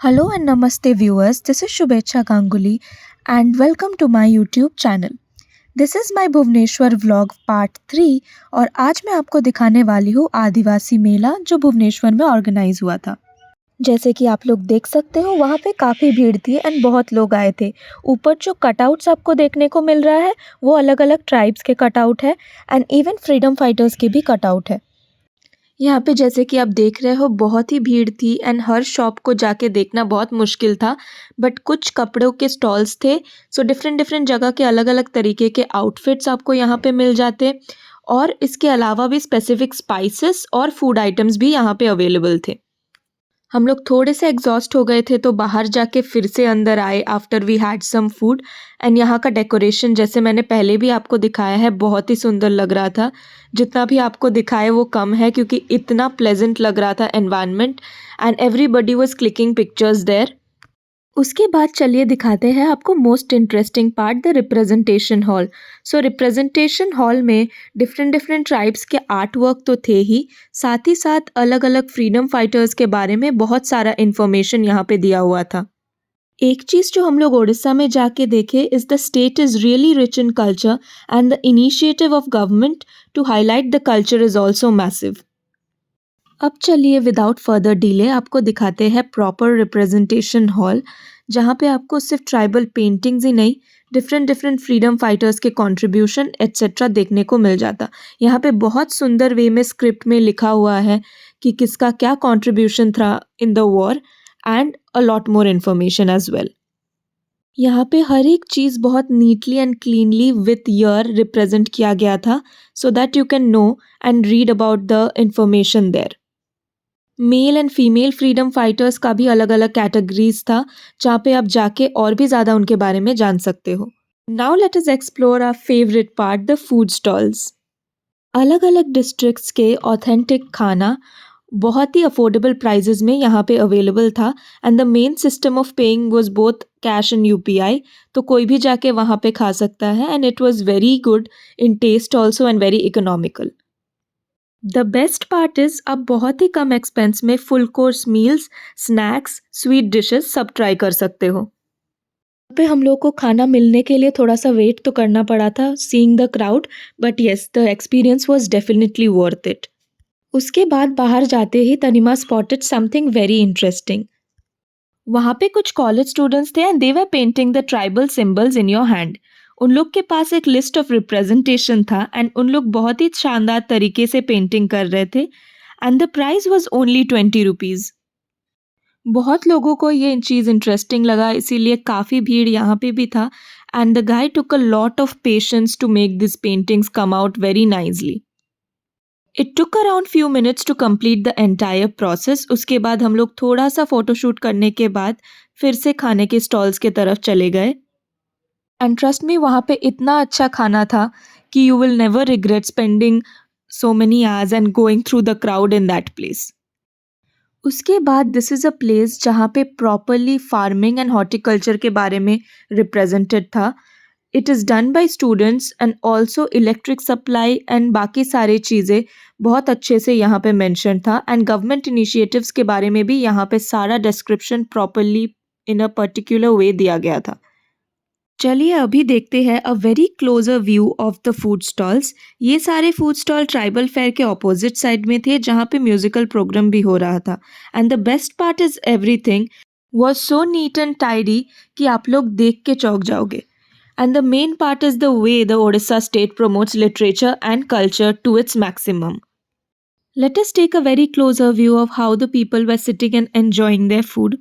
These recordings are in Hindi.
Hello and namaste viewers. This is Shubhecha Ganguly and welcome to my YouTube channel. This is my Bhubaneswar vlog part 3 और आज मैं आपको दिखाने वाली हूँ आदिवासी मेला जो भुवनेश्वर में ऑर्गेनाइज हुआ था। जैसे कि आप लोग देख सकते हो वहाँ पे काफ़ी भीड़ थी एंड बहुत लोग आए थे। ऊपर जो कटआउट्स आपको देखने को मिल रहा है वो अलग अलग ट्राइब्स के कटआउट है एंड इवन फ्रीडम फाइटर्स के भी कटआउट है। यहाँ पे जैसे कि आप देख रहे हो बहुत ही भीड़ थी एंड हर शॉप को जाके देखना बहुत मुश्किल था, बट कुछ कपड़ों के स्टॉल्स थे। सो डिफरेंट डिफरेंट जगह के अलग अलग तरीके के आउटफिट्स आपको यहाँ पे मिल जाते और इसके अलावा भी स्पेसिफिक स्पाइसेस और फूड आइटम्स भी यहाँ पे अवेलेबल थे। हम लोग थोड़े से एग्जॉस्ट हो गए थे तो बाहर जाके फिर से अंदर आए after we had some food and यहाँ का डेकोरेशन जैसे मैंने पहले भी आपको दिखाया है बहुत ही सुंदर लग रहा था। जितना भी आपको दिखाए वो कम है क्योंकि इतना प्लेजेंट लग रहा था environment and everybody was clicking pictures there. उसके बाद चलिए दिखाते हैं आपको most interesting part the representation hall. So representation hall में डिफरेंट डिफरेंट ट्राइब्स के आर्ट वर्क तो थे ही, साथ ही साथ अलग अलग फ्रीडम फाइटर्स के बारे में बहुत सारा इन्फॉर्मेशन यहाँ पे दिया हुआ था। एक चीज़ जो हम लोग उड़ीसा में जाके देखे is the state is really rich in culture and the initiative of government to highlight the culture is also massive. अब चलिए विदाउट फर्दर डिले आपको दिखाते हैं प्रॉपर रिप्रेजेंटेशन हॉल, जहाँ पे आपको सिर्फ ट्राइबल पेंटिंग्स ही नहीं डिफरेंट डिफरेंट फ्रीडम फाइटर्स के कंट्रीब्यूशन एट्सेट्रा देखने को मिल जाता। यहाँ पे बहुत सुंदर वे में स्क्रिप्ट में लिखा हुआ है कि किसका क्या कंट्रीब्यूशन था in the war and a lot more information as well. यहाँ पे हर एक चीज़ बहुत neatly and cleanly with year represent किया गया था so that you can know and read about the information there. Male and female freedom fighters का भी अलग अलग कैटेगरीज था जहाँ पे आप जाके और भी ज़्यादा उनके बारे में जान सकते हो। Now let us explore our favourite part the food stalls. अलग अलग डिस्ट्रिक्ट्स के ऑथेंटिक खाना बहुत ही अफोर्डेबल प्राइजेज में यहाँ पे अवेलेबल था and the main system of paying was both cash and UPI, तो कोई भी जाके वहाँ पे खा सकता है and it was very good in taste also and very economical. The best part is आप बहुत ही कम एक्सपेंस में full course meals, snacks, sweet dishes सब ट्राई कर सकते हो। यहाँ पे हम लोग को खाना मिलने के लिए थोड़ा सा वेट तो करना पड़ा था seeing the crowd, but yes the experience was definitely worth it. उसके बाद बाहर जाते ही Tanima spotted something very interesting. वहाँ पे कुछ कॉलेज स्टूडेंट्स थे and they were painting the tribal symbols in your hand. उन लोग के पास एक लिस्ट ऑफ रिप्रेजेंटेशन था एंड उन लोग बहुत ही शानदार तरीके से पेंटिंग कर रहे थे and the price was only 20 rupees. बहुत लोगों को ये चीज़ इंटरेस्टिंग लगा इसीलिए काफ़ी भीड़ यहाँ पे भी था and the guy took a lot of patience to make this paintings come out very nicely. It took around few minutes to complete the entire process. उसके बाद हम लोग थोड़ा सा फोटोशूट करने के बाद फिर से खाने के स्टॉल्स के तरफ चले गए एंड ट्रस्ट मी वहाँ पे इतना अच्छा खाना था कि you will never regret spending so many hours and going through the crowd in that place. उसके बाद दिस इज़ अ प्लेस जहाँ पे प्रॉपरली फार्मिंग एंड हॉर्टिकल्चर के बारे में रिप्रेजेंटेड था। It is done by students and also electric supply and बाकी सारी चीज़ें बहुत अच्छे से यहाँ पे मेंशन था एंड गवर्नमेंट इनिशिएटिव्स के बारे में भी यहाँ पे सारा description properly in a particular way दिया गया था। चलिए अभी देखते हैं a very closer view of the food stalls. ये सारे फूड स्टॉल ट्राइबल फेयर के ऑपोजिट साइड में थे जहाँ पे म्यूजिकल प्रोग्राम भी हो रहा था and the best part is everything was so neat and tidy कि आप लोग देख के चौंक जाओगे। And the main part is the way the Odisha state promotes literature and culture to its maximum. Let us take a very closer view of how the people were sitting and enjoying their food.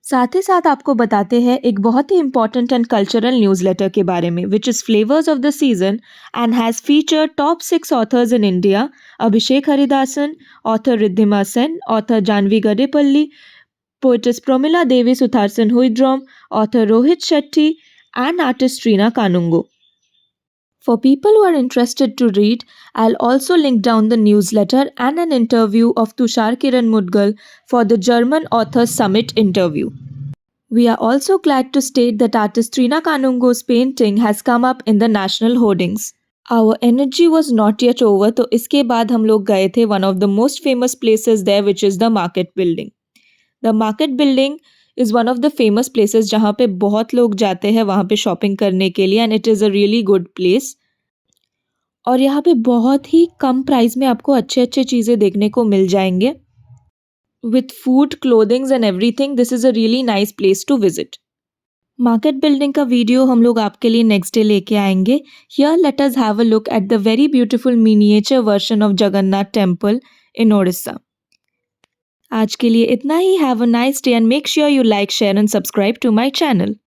साथ ही साथ आपको बताते हैं एक बहुत ही इम्पॉर्टेंट एंड कल्चरल न्यूज़लेटर के बारे में which is flavours of the season and has featured top 6 authors in India: Abhishek Haridasan, author Riddhima Sen, author Janvi Gadepalli, poetess Pramila Devi Sutharsan Huidrom, author Rohit Shetty, and artist Reena Kanungo. For people who are interested to read, I'll also link down the newsletter and an interview of Tushar Kiran Mudgal for the German Author Summit interview. We are also glad to state that artist Reena Kanungo's painting has come up in the national hoardings. Our energy was not yet over, तो इसके बाद हम लोग गए थे one of the most famous places there which is the market building. The market building is one of the famous places जहाँ पे बहुत लोग जाते हैं वहाँ पे शॉपिंग करने के लिए, and it is a really good place. और यहाँ पे बहुत ही कम प्राइस में आपको अच्छे अच्छे चीज़ें देखने को मिल जाएंगे। With food, clothings and everything, this is a really nice place to visit. Market building का वीडियो हम लोग आपके लिए नेक्स्ट डे लेके आएंगे। Here let us have a look at the very beautiful miniature version of Jagannath temple in Odisha. आज के लिए इतना ही। Have a nice day and make sure you like, share and subscribe to my channel.